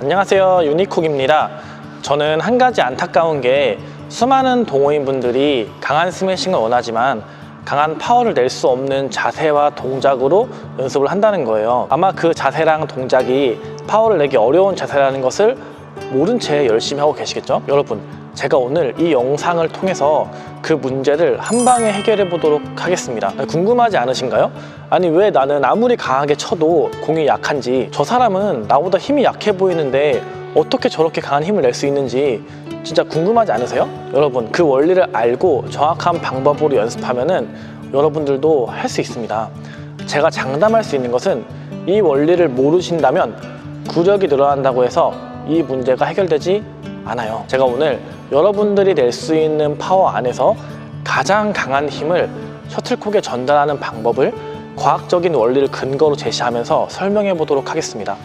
안녕하세요, 유니콕입니다. 저는 한 가지 안타까운 게 수많은 동호인분들이 강한 스매싱을 원하지만 강한 파워를 낼 수 없는 자세와 동작으로 연습을 한다는 거예요. 아마 그 자세랑 동작이 파워를 내기 어려운 자세라는 것을 모른 채 열심히 하고 계시겠죠? 여러분, 제가 오늘 이 영상을 통해서 그 문제를 한 방에 해결해 보도록 하겠습니다. 궁금하지 않으신가요? 아니, 왜 나는 아무리 강하게 쳐도 공이 약한지, 저 사람은 나보다 힘이 약해 보이는데 어떻게 저렇게 강한 힘을 낼 수 있는지 진짜 궁금하지 않으세요? 여러분, 그 원리를 알고 정확한 방법으로 연습하면은 여러분들도 할 수 있습니다. 제가 장담할 수 있는 것은 이 원리를 모르신다면 구력이 늘어난다고 해서 이 문제가 해결되지 않아요. 제가 오늘 여러분들이 낼 수 있는 파워 안에서 가장 강한 힘을 셔틀콕에 전달하는 방법을 과학적인 원리를 근거로 제시하면서 설명해 보도록 하겠습니다.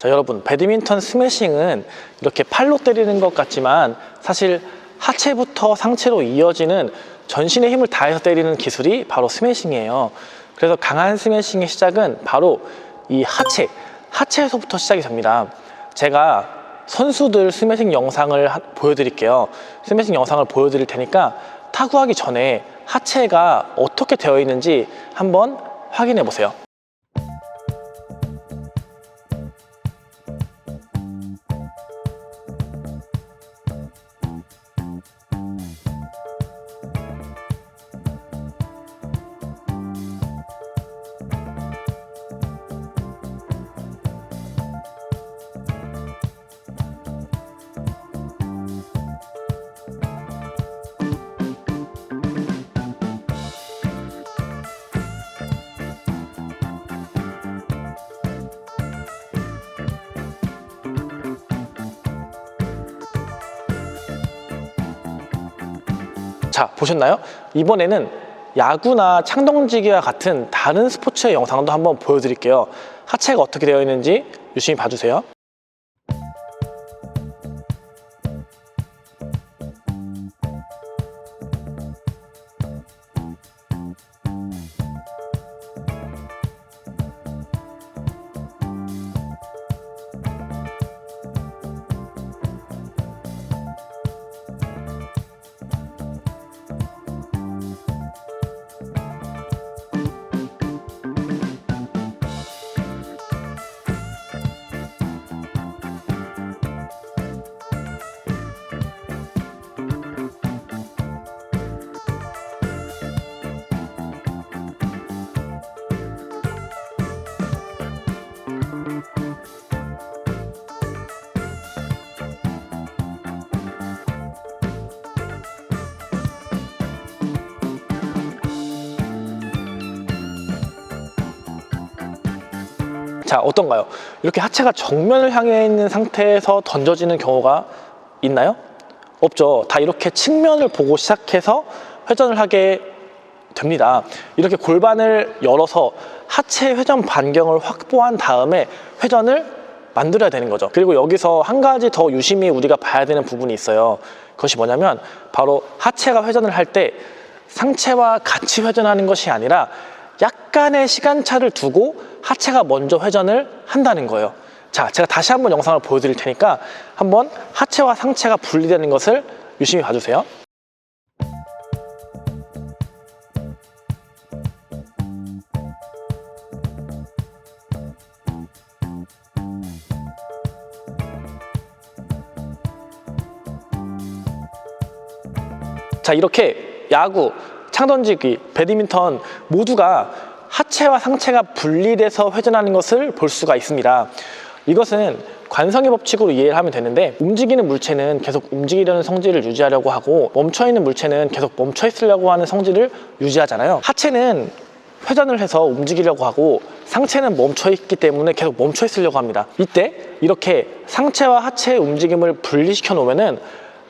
자, 여러분, 배드민턴 스매싱은 이렇게 팔로 때리는 것 같지만 사실 하체부터 상체로 이어지는 전신의 힘을 다해서 때리는 기술이 바로 스매싱이에요. 그래서 강한 스매싱의 시작은 바로 이 하체에서부터 시작이 됩니다. 제가 선수들 스매싱 영상을 보여드릴게요. 스매싱 영상을 보여드릴 테니까 타구하기 전에 하체가 어떻게 되어 있는지 한번 확인해 보세요. 자, 보셨나요? 이번에는 야구나 창던지기와 같은 다른 스포츠의 영상도 한번 보여드릴게요. 하체가 어떻게 되어 있는지 유심히 봐주세요. 자, 어떤가요? 이렇게 하체가 정면을 향해 있는 상태에서 던져지는 경우가 있나요? 없죠. 다 이렇게 측면을 보고 시작해서 회전을 하게 됩니다. 이렇게 골반을 열어서 하체 회전 반경을 확보한 다음에 회전을 만들어야 되는 거죠. 그리고 여기서 한 가지 더 유심히 우리가 봐야 되는 부분이 있어요. 그것이 뭐냐면 바로 하체가 회전을 할 때 상체와 같이 회전하는 것이 아니라 약간의 시간차를 두고 하체가 먼저 회전을 한다는 거예요. 자, 제가 다시 한번 영상을 보여드릴 테니까 한번 하체와 상체가 분리되는 것을 유심히 봐주세요. 자, 이렇게 야구, 창던지기, 배드민턴 모두가 하체와 상체가 분리돼서 회전하는 것을 볼 수가 있습니다. 이것은 관성의 법칙으로 이해를 하면 되는데, 움직이는 물체는 계속 움직이려는 성질을 유지하려고 하고 멈춰있는 물체는 계속 멈춰 있으려고 하는 성질을 유지하잖아요. 하체는 회전을 해서 움직이려고 하고 상체는 멈춰 있기 때문에 계속 멈춰 있으려고 합니다. 이때 이렇게 상체와 하체의 움직임을 분리시켜 놓으면은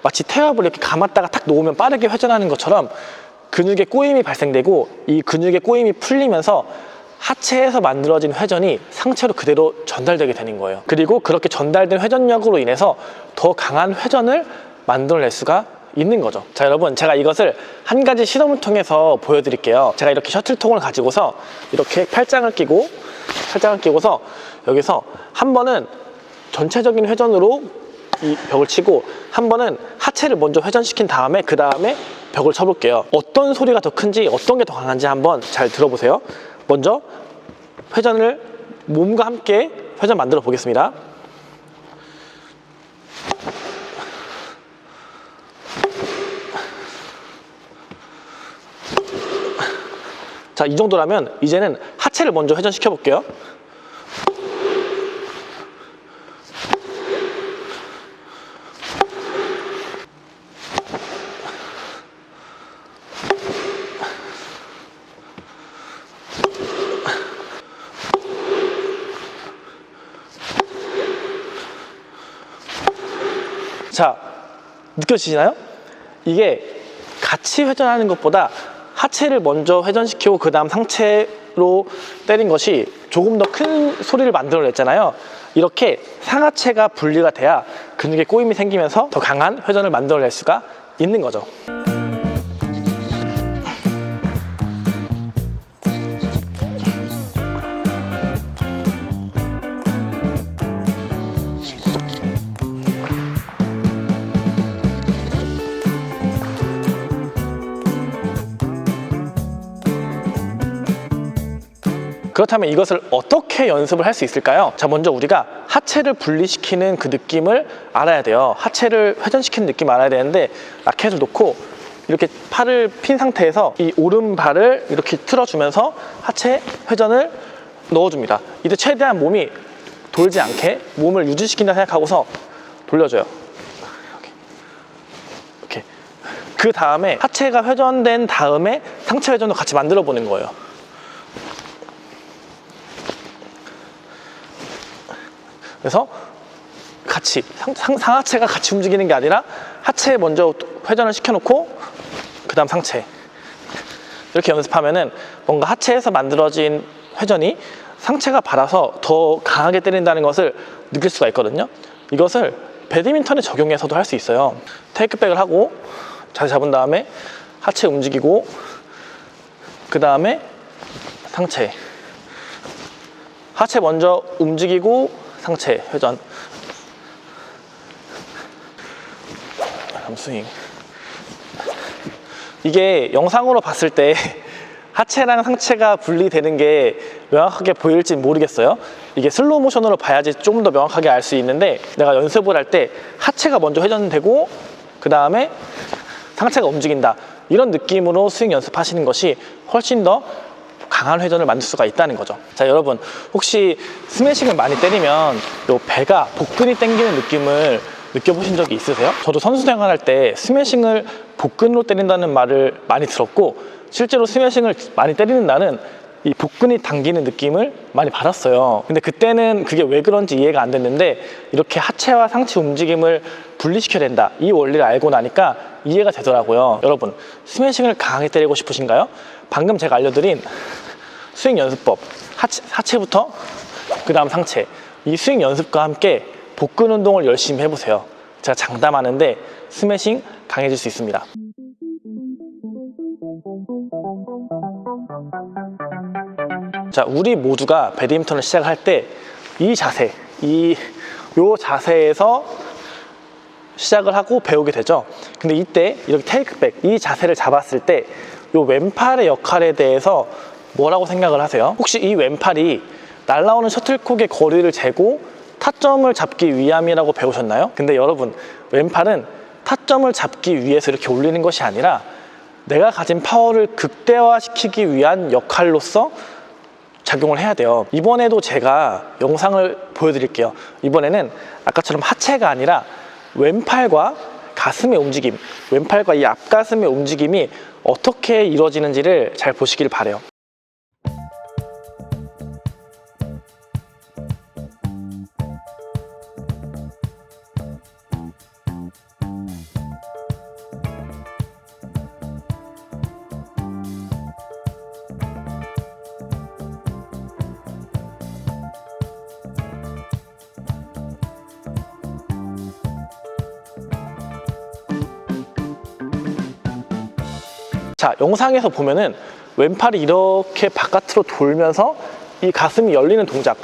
마치 태엽을 이렇게 감았다가 탁 놓으면 빠르게 회전하는 것처럼 근육의 꼬임이 발생되고 이 근육의 꼬임이 풀리면서 하체에서 만들어진 회전이 상체로 그대로 전달되게 되는 거예요. 그리고 그렇게 전달된 회전력으로 인해서 더 강한 회전을 만들어낼 수가 있는 거죠. 자, 여러분, 제가 이것을 한 가지 실험을 통해서 보여드릴게요. 제가 이렇게 셔틀통을 가지고서 이렇게 팔짱을 끼고서 여기서 한 번은 전체적인 회전으로 이 벽을 치고, 한 번은 하체를 먼저 회전시킨 다음에 그 다음에 벽을 쳐볼게요. 어떤 소리가 더 큰지, 어떤 게 더 강한지 한번 잘 들어보세요. 먼저 회전을 몸과 함께 회전 만들어 보겠습니다. 자, 이 정도라면 이제는 하체를 먼저 회전시켜 볼게요. 자, 느껴지시나요? 이게 같이 회전하는 것보다 하체를 먼저 회전시키고 그 다음 상체로 때린 것이 조금 더 큰 소리를 만들어냈잖아요. 이렇게 상하체가 분리가 돼야 근육에 꼬임이 생기면서 더 강한 회전을 만들어낼 수가 있는 거죠. 그렇다면 이것을 어떻게 연습을 할 수 있을까요? 자, 먼저 우리가 하체를 분리시키는 그 느낌을 알아야 돼요. 하체를 회전시키는 느낌을 알아야 되는데, 라켓을 놓고 이렇게 팔을 핀 상태에서 이 오른발을 이렇게 틀어주면서 하체 회전을 넣어줍니다. 이때 최대한 몸이 돌지 않게 몸을 유지시킨다 생각하고서 돌려줘요. 이렇게. 그 다음에 하체가 회전된 다음에 상체 회전도 같이 만들어 보는 거예요. 그래서 같이 상하체가 같이 움직이는 게 아니라 하체에 먼저 회전을 시켜놓고 그 다음 상체, 이렇게 연습하면은 뭔가 하체에서 만들어진 회전이 상체가 받아서 더 강하게 때린다는 것을 느낄 수가 있거든요. 이것을 배드민턴에 적용해서도 할 수 있어요. 테이크백을 하고 자세 잡은 다음에 하체 움직이고 그 다음에 상체, 하체 먼저 움직이고 상체 회전, 스윙. 이게 영상으로 봤을 때 하체랑 상체가 분리되는 게 명확하게 보일지 모르겠어요. 이게 슬로우 모션으로 봐야지 좀 더 명확하게 알 수 있는데, 내가 연습을 할 때 하체가 먼저 회전되고 그 다음에 상체가 움직인다, 이런 느낌으로 스윙 연습하시는 것이 훨씬 더 강한 회전을 만들 수가 있다는 거죠. 자, 여러분, 혹시 스매싱을 많이 때리면 요 배가 복근이 당기는 느낌을 느껴보신 적이 있으세요? 저도 선수 생활할 때 스매싱을 복근으로 때린다는 말을 많이 들었고, 실제로 스매싱을 많이 때리는 날은 이 복근이 당기는 느낌을 많이 받았어요. 근데 그때는 그게 왜 그런지 이해가 안 됐는데, 이렇게 하체와 상체 움직임을 분리시켜야 된다, 이 원리를 알고 나니까 이해가 되더라고요. 여러분, 스매싱을 강하게 때리고 싶으신가요? 방금 제가 알려드린 스윙 연습법, 하체부터 그 다음 상체, 이 스윙 연습과 함께 복근 운동을 열심히 해보세요. 제가 장담하는데 스매싱 강해질 수 있습니다. 자, 우리 모두가 배드민턴을 시작할 때 이 자세, 요 자세에서 시작을 하고 배우게 되죠. 근데 이때 이렇게 테이크백, 이 자세를 잡았을 때 요 왼팔의 역할에 대해서 뭐라고 생각을 하세요? 혹시 이 왼팔이 날아오는 셔틀콕의 거리를 재고 타점을 잡기 위함이라고 배우셨나요? 근데 여러분, 왼팔은 타점을 잡기 위해서 이렇게 올리는 것이 아니라 내가 가진 파워를 극대화시키기 위한 역할로서 작용을 해야 돼요. 이번에도 제가 영상을 보여드릴게요. 이번에는 아까처럼 하체가 아니라 왼팔과 가슴의 움직임, 왼팔과 이 앞가슴의 움직임이 어떻게 이루어지는지를 잘 보시길 바래요. 자, 영상에서 보면은 왼팔이 이렇게 바깥으로 돌면서 이 가슴이 열리는 동작,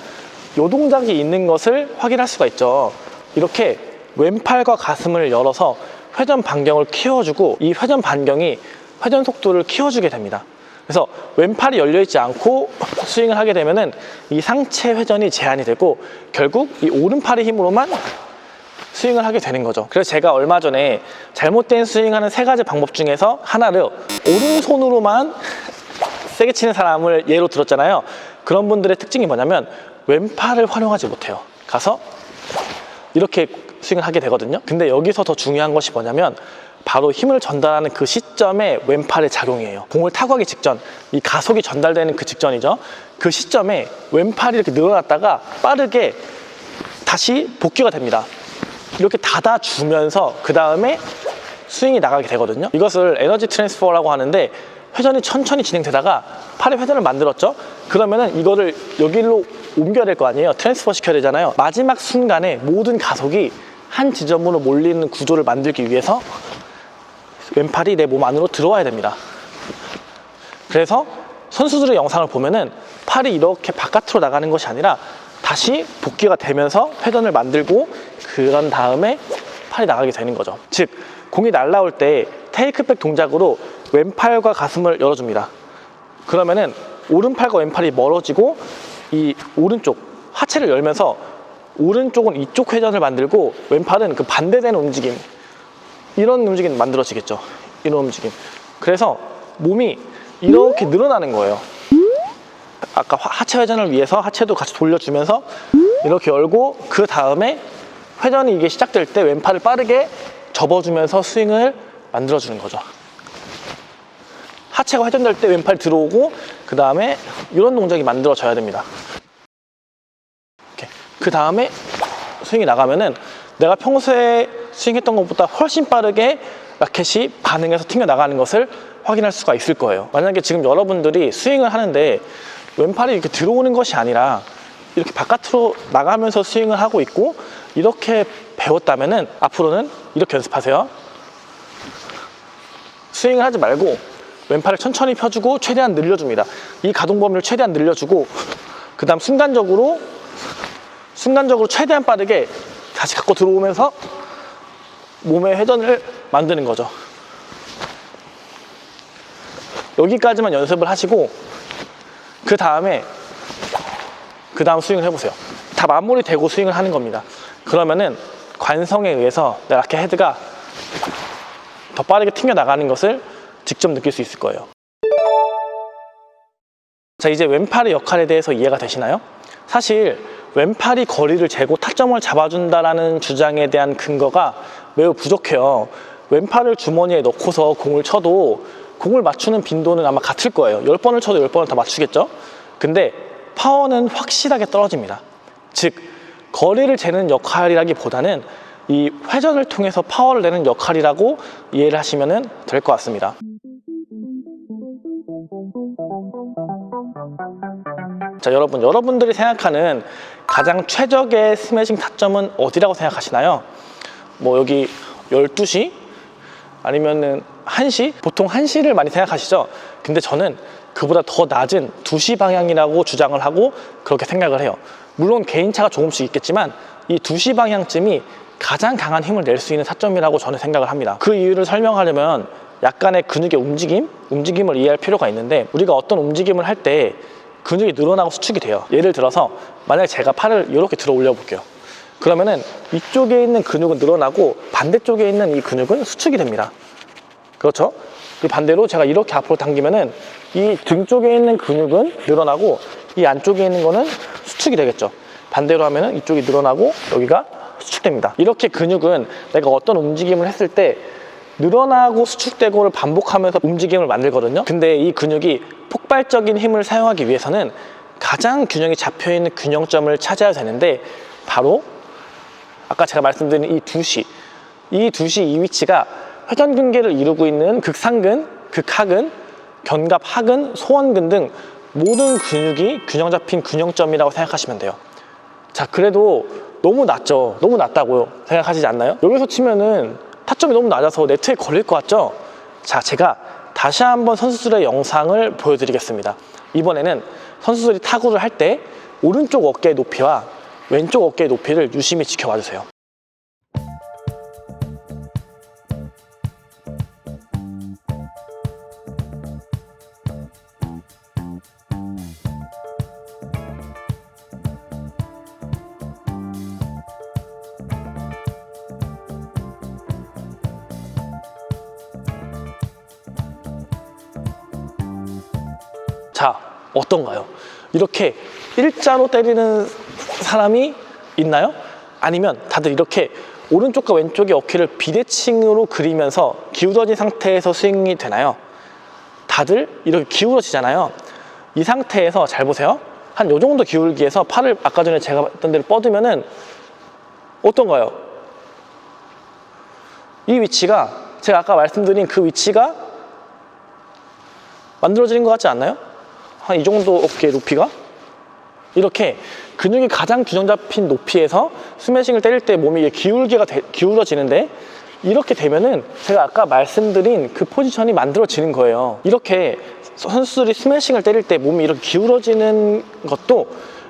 이 동작이 있는 것을 확인할 수가 있죠. 이렇게 왼팔과 가슴을 열어서 회전 반경을 키워주고 이 회전 반경이 회전 속도를 키워주게 됩니다. 그래서 왼팔이 열려있지 않고 스윙을 하게 되면은 이 상체 회전이 제한이 되고 결국 이 오른팔의 힘으로만 스윙을 하게 되는 거죠. 그래서 제가 얼마 전에 잘못된 스윙하는 3가지 방법 중에서 하나를 오른손으로만 세게 치는 사람을 예로 들었잖아요. 그런 분들의 특징이 뭐냐면 왼팔을 활용하지 못해요. 가서 이렇게 스윙을 하게 되거든요. 근데 여기서 더 중요한 것이 뭐냐면 바로 힘을 전달하는 그 시점에 왼팔의 작용이에요. 공을 타고 가기 직전, 이 가속이 전달되는 그 직전이죠. 그 시점에 왼팔이 이렇게 늘어났다가 빠르게 다시 복귀가 됩니다. 이렇게 닫아주면서 그 다음에 스윙이 나가게 되거든요. 이것을 에너지 트랜스퍼라고 하는데 회전이 천천히 진행되다가 팔의 회전을 만들었죠. 그러면은 이거를 여기로 옮겨야 될 거 아니에요. 트랜스퍼 시켜야 되잖아요. 마지막 순간에 모든 가속이 한 지점으로 몰리는 구조를 만들기 위해서 왼팔이 내 몸 안으로 들어와야 됩니다. 그래서 선수들의 영상을 보면은 팔이 이렇게 바깥으로 나가는 것이 아니라 다시 복귀가 되면서 회전을 만들고 그런 다음에 팔이 나가게 되는 거죠. 즉 공이 날아올 때 테이크백 동작으로 왼팔과 가슴을 열어줍니다. 그러면은 오른팔과 왼팔이 멀어지고 이 오른쪽 하체를 열면서 오른쪽은 이쪽 회전을 만들고 왼팔은 그 반대되는 움직임, 이런 움직임 만들어지겠죠. 이런 움직임. 그래서 몸이 이렇게 늘어나는 거예요. 아까 하체 회전을 위해서 하체도 같이 돌려주면서 이렇게 열고 그 다음에 회전이 이게 시작될 때 왼팔을 빠르게 접어주면서 스윙을 만들어주는 거죠. 하체가 회전될 때 왼팔 들어오고 그 다음에 이런 동작이 만들어져야 됩니다. 그 다음에 스윙이 나가면은 내가 평소에 스윙했던 것보다 훨씬 빠르게 라켓이 반응해서 튕겨나가는 것을 확인할 수가 있을 거예요. 만약에 지금 여러분들이 스윙을 하는데 왼팔이 이렇게 들어오는 것이 아니라 이렇게 바깥으로 나가면서 스윙을 하고 있고 이렇게 배웠다면은 앞으로는 이렇게 연습하세요. 스윙을 하지 말고 왼팔을 천천히 펴주고 최대한 늘려줍니다. 이 가동 범위를 최대한 늘려주고 그 다음 순간적으로 최대한 빠르게 다시 갖고 들어오면서 몸의 회전을 만드는 거죠. 여기까지만 연습을 하시고 그 다음 스윙을 해보세요. 다 마무리되고 스윙을 하는 겁니다. 그러면은 관성에 의해서 내 라켓 헤드가 더 빠르게 튕겨나가는 것을 직접 느낄 수 있을 거예요. 자, 이제 왼팔의 역할에 대해서 이해가 되시나요? 사실 왼팔이 거리를 재고 타점을 잡아준다는 주장에 대한 근거가 매우 부족해요. 왼팔을 주머니에 넣고서 공을 쳐도 공을 맞추는 빈도는 아마 같을 거예요. 10번을 쳐도 10번을 다 맞추겠죠? 근데 파워는 확실하게 떨어집니다. 즉 거리를 재는 역할이라기보다는 이 회전을 통해서 파워를 내는 역할이라고 이해를 하시면 될 것 같습니다. 자, 여러분들이 생각하는 가장 최적의 스매싱 타점은 어디라고 생각하시나요? 뭐 여기 12시? 아니면은 1시? 보통 1시를 많이 생각하시죠? 근데 저는 그보다 더 낮은 2시 방향이라고 주장을 하고 그렇게 생각을 해요. 물론 개인차가 조금씩 있겠지만 이 2시 방향쯤이 가장 강한 힘을 낼 수 있는 타점이라고 저는 생각을 합니다. 그 이유를 설명하려면 약간의 근육의 움직임을 이해할 필요가 있는데 우리가 어떤 움직임을 할 때 근육이 늘어나고 수축이 돼요. 예를 들어서 만약에 제가 팔을 이렇게 들어 올려 볼게요. 그러면은 이쪽에 있는 근육은 늘어나고 반대쪽에 있는 이 근육은 수축이 됩니다. 그렇죠? 그 반대로 제가 이렇게 앞으로 당기면은 이 등 쪽에 있는 근육은 늘어나고 이 안쪽에 있는 거는 수축이 되겠죠. 반대로 하면은 이쪽이 늘어나고 여기가 수축됩니다. 이렇게 근육은 내가 어떤 움직임을 했을 때 늘어나고 수축되고를 반복하면서 움직임을 만들거든요. 근데 이 근육이 폭발적인 힘을 사용하기 위해서는 가장 균형이 잡혀있는 균형점을 찾아야 되는데 바로 아까 제가 말씀드린 이 2시 이 위치가 회전근개를 이루고 있는 극상근, 극하근, 견갑 하근, 소원근 등 모든 근육이 균형 잡힌 균형점이라고 생각하시면 돼요. 자, 그래도 너무 낮죠? 너무 낮다고요 생각하시지 않나요? 여기서 치면은 타점이 너무 낮아서 네트에 걸릴 것 같죠? 자, 제가 다시 한번 선수들의 영상을 보여드리겠습니다. 이번에는 선수들이 타구를 할 때 오른쪽 어깨의 높이와 왼쪽 어깨의 높이를 유심히 지켜봐 주세요. 자, 어떤가요? 이렇게 일자로 때리는 사람이 있나요? 아니면 다들 이렇게 오른쪽과 왼쪽의 어깨를 비대칭으로 그리면서 기울어진 상태에서 스윙이 되나요? 다들 이렇게 기울어지잖아요. 이 상태에서 잘 보세요. 한 요 정도 기울기에서 팔을 아까 전에 제가 했던 대로 뻗으면은 어떤가요? 이 위치가 제가 아까 말씀드린 그 위치가 만들어지는 것 같지 않나요? 한 이 정도 어깨 높이가 이렇게 근육이 가장 균형 잡힌 높이에서 스매싱을 때릴 때 몸이 기울어지는데 이렇게 되면은 제가 아까 말씀드린 그 포지션이 만들어지는 거예요. 이렇게 선수들이 스매싱을 때릴 때 몸이 이렇게 기울어지는 것도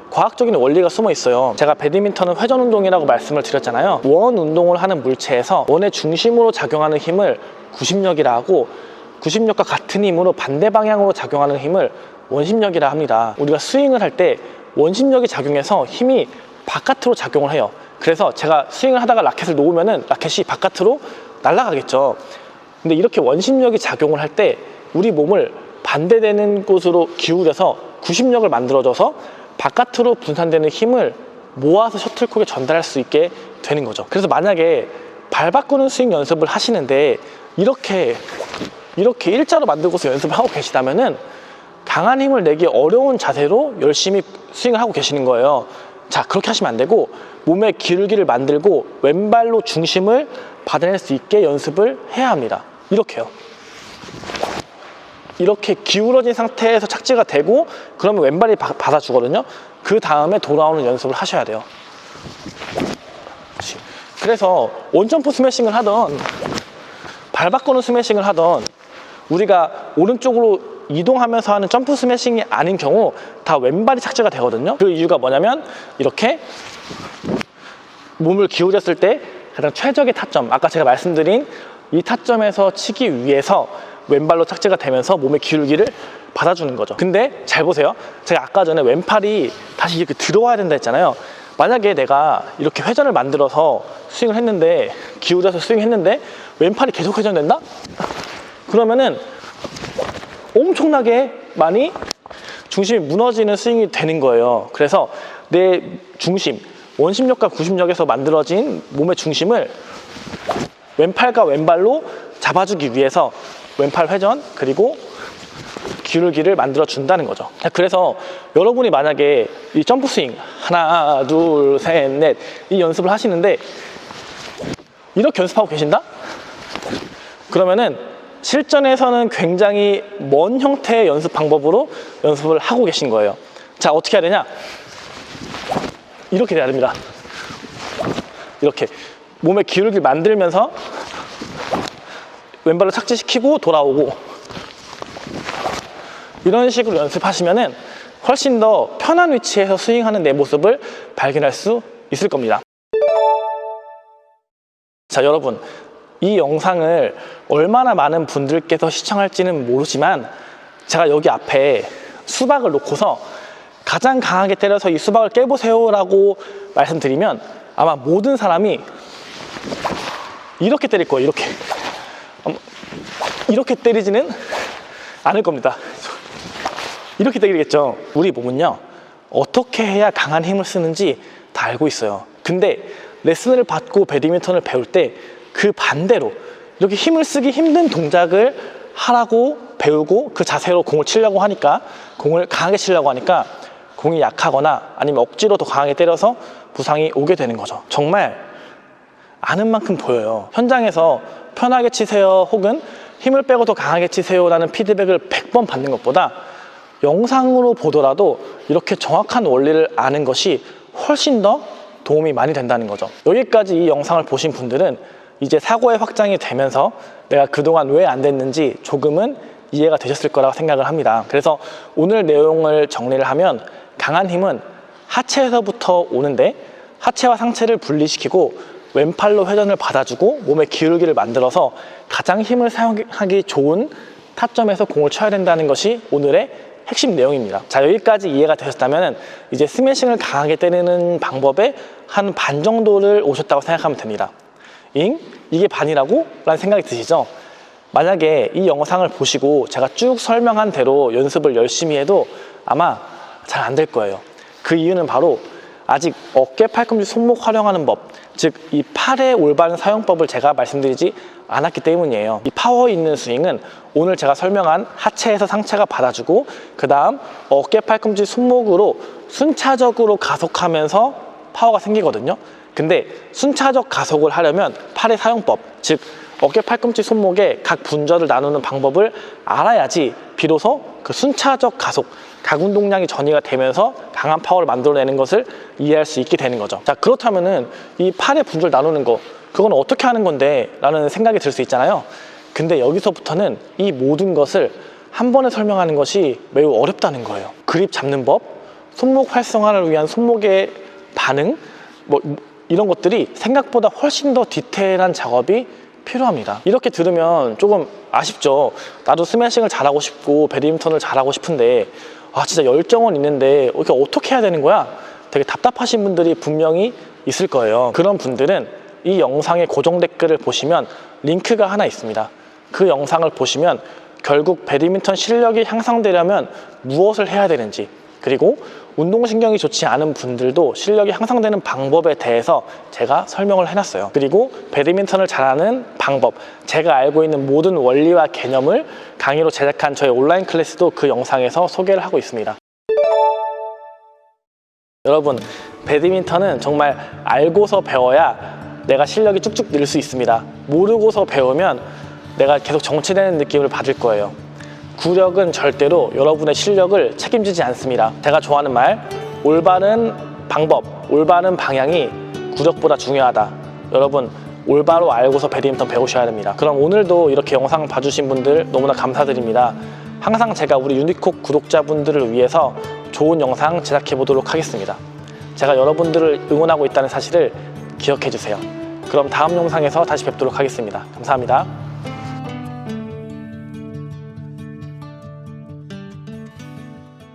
과학적인 원리가 숨어 있어요. 제가 배드민턴은 회전 운동이라고 말씀을 드렸잖아요. 원 운동을 하는 물체에서 원의 중심으로 작용하는 힘을 구심력이라 하고, 구심력과 같은 힘으로 반대 방향으로 작용하는 힘을 원심력이라 합니다. 우리가 스윙을 할 때 원심력이 작용해서 힘이 바깥으로 작용을 해요. 그래서 제가 스윙을 하다가 라켓을 놓으면은 라켓이 바깥으로 날아가겠죠. 근데 이렇게 원심력이 작용을 할 때 우리 몸을 반대되는 곳으로 기울여서 구심력을 만들어줘서 바깥으로 분산되는 힘을 모아서 셔틀콕에 전달할 수 있게 되는 거죠. 그래서 만약에 발 바꾸는 스윙 연습을 하시는데 이렇게 일자로 만들고서 연습을 하고 계시다면은 강한 힘을 내기 어려운 자세로 열심히 스윙을 하고 계시는 거예요. 자, 그렇게 하시면 안 되고 몸의 기울기를 만들고 왼발로 중심을 받아낼 수 있게 연습을 해야 합니다. 이렇게요. 이렇게 기울어진 상태에서 착지가 되고 그러면 왼발이 받아주거든요. 그 다음에 돌아오는 연습을 하셔야 돼요. 그래서 원점프 스매싱을 하던 발 바꾸는 스매싱을 하던 우리가 오른쪽으로 이동하면서 하는 점프 스매싱이 아닌 경우 다 왼발이 착지가 되거든요. 그 이유가 뭐냐면 이렇게 몸을 기울였을 때 가장 최적의 타점, 아까 제가 말씀드린 이 타점에서 치기 위해서 왼발로 착지가 되면서 몸의 기울기를 받아주는 거죠. 근데 잘 보세요. 제가 아까 전에 왼팔이 다시 이렇게 들어와야 된다 했잖아요. 만약에 내가 이렇게 회전을 만들어서 스윙을 했는데, 기울여서 스윙했는데 왼팔이 계속 회전된다? 그러면은 엄청나게 많이 중심이 무너지는 스윙이 되는 거예요. 그래서 내 중심, 원심력과 구심력에서 만들어진 몸의 중심을 왼팔과 왼발로 잡아주기 위해서 왼팔 회전 그리고 기울기를 만들어 준다는 거죠. 그래서 여러분이 만약에 이 점프 스윙 하나 둘 셋 넷 이 연습을 하시는데 이렇게 연습하고 계신다? 그러면은 실전에서는 굉장히 먼 형태의 연습 방법으로 연습을 하고 계신 거예요. 자, 어떻게 해야 되냐? 이렇게 돼야 됩니다. 이렇게 몸의 기울기를 만들면서 왼발로 착지시키고 돌아오고, 이런 식으로 연습하시면은 훨씬 더 편한 위치에서 스윙하는 내 모습을 발견할 수 있을 겁니다. 자, 여러분, 이 영상을 얼마나 많은 분들께서 시청할지는 모르지만 제가 여기 앞에 수박을 놓고서 가장 강하게 때려서 이 수박을 깨보세요 라고 말씀드리면 아마 모든 사람이 이렇게 때릴 거예요. 이렇게 때리지는 않을 겁니다. 이렇게 때리겠죠. 우리 몸은요, 어떻게 해야 강한 힘을 쓰는지 다 알고 있어요. 근데 레슨을 받고 배드민턴을 배울 때 그 반대로 이렇게 힘을 쓰기 힘든 동작을 하라고 배우고 그 자세로 공을 치려고 하니까, 공을 강하게 치려고 하니까 공이 약하거나 아니면 억지로 더 강하게 때려서 부상이 오게 되는 거죠. 정말 아는 만큼 보여요. 현장에서 편하게 치세요 혹은 힘을 빼고 더 강하게 치세요 라는 피드백을 100번 받는 것보다 영상으로 보더라도 이렇게 정확한 원리를 아는 것이 훨씬 더 도움이 많이 된다는 거죠. 여기까지 이 영상을 보신 분들은 이제 사고의 확장이 되면서 내가 그동안 왜 안 됐는지 조금은 이해가 되셨을 거라고 생각을 합니다. 그래서 오늘 내용을 정리를 하면 강한 힘은 하체에서부터 오는데 하체와 상체를 분리시키고 왼팔로 회전을 받아주고 몸의 기울기를 만들어서 가장 힘을 사용하기 좋은 타점에서 공을 쳐야 된다는 것이 오늘의 핵심 내용입니다. 자, 여기까지 이해가 되셨다면 이제 스매싱을 강하게 때리는 방법의 한 반 정도를 오셨다고 생각하면 됩니다. 이게 반이라고? 라는 생각이 드시죠? 만약에 이 영상을 보시고 제가 쭉 설명한 대로 연습을 열심히 해도 아마 잘 안 될 거예요. 그 이유는 바로 아직 어깨, 팔꿈치, 손목 활용하는 법, 즉 이 팔의 올바른 사용법을 제가 말씀드리지 않았기 때문이에요. 이 파워 있는 스윙은 오늘 제가 설명한 하체에서 상체가 받아주고 그 다음 어깨, 팔꿈치, 손목으로 순차적으로 가속하면서 파워가 생기거든요. 근데 순차적 가속을 하려면 팔의 사용법, 즉 어깨, 팔꿈치, 손목의 각 분절을 나누는 방법을 알아야지 비로소 그 순차적 가속, 각 운동량이 전이가 되면서 강한 파워를 만들어내는 것을 이해할 수 있게 되는 거죠. 자, 그렇다면은 이 팔의 분절 나누는 거, 그건 어떻게 하는 건데? 라는 생각이 들 수 있잖아요. 근데 여기서부터는 이 모든 것을 한 번에 설명하는 것이 매우 어렵다는 거예요. 그립 잡는 법, 손목 활성화를 위한 손목의 반응, 이런 것들이 생각보다 훨씬 더 디테일한 작업이 필요합니다. 이렇게 들으면 조금 아쉽죠. 나도 스매싱을 잘하고 싶고 배드민턴을 잘하고 싶은데 진짜 열정은 있는데 이렇게 어떻게 해야 되는 거야? 되게 답답하신 분들이 분명히 있을 거예요. 그런 분들은 이 영상의 고정 댓글을 보시면 링크가 하나 있습니다. 그 영상을 보시면 결국 배드민턴 실력이 향상되려면 무엇을 해야 되는지, 그리고 운동신경이 좋지 않은 분들도 실력이 향상되는 방법에 대해서 제가 설명을 해놨어요. 그리고 배드민턴을 잘하는 방법, 제가 알고 있는 모든 원리와 개념을 강의로 제작한 저의 온라인 클래스도 그 영상에서 소개를 하고 있습니다. 여러분, 배드민턴은 정말 알고서 배워야 내가 실력이 쭉쭉 늘 수 있습니다. 모르고서 배우면 내가 계속 정체되는 느낌을 받을 거예요. 구력은 절대로 여러분의 실력을 책임지지 않습니다. 제가 좋아하는 말, 올바른 방법, 올바른 방향이 구력보다 중요하다. 여러분, 올바로 알고서 배드민턴 배우셔야 됩니다. 그럼 오늘도 이렇게 영상 봐주신 분들 너무나 감사드립니다. 항상 제가 우리 유니콕 구독자분들을 위해서 좋은 영상 제작해 보도록 하겠습니다. 제가 여러분들을 응원하고 있다는 사실을 기억해 주세요. 그럼 다음 영상에서 다시 뵙도록 하겠습니다. 감사합니다.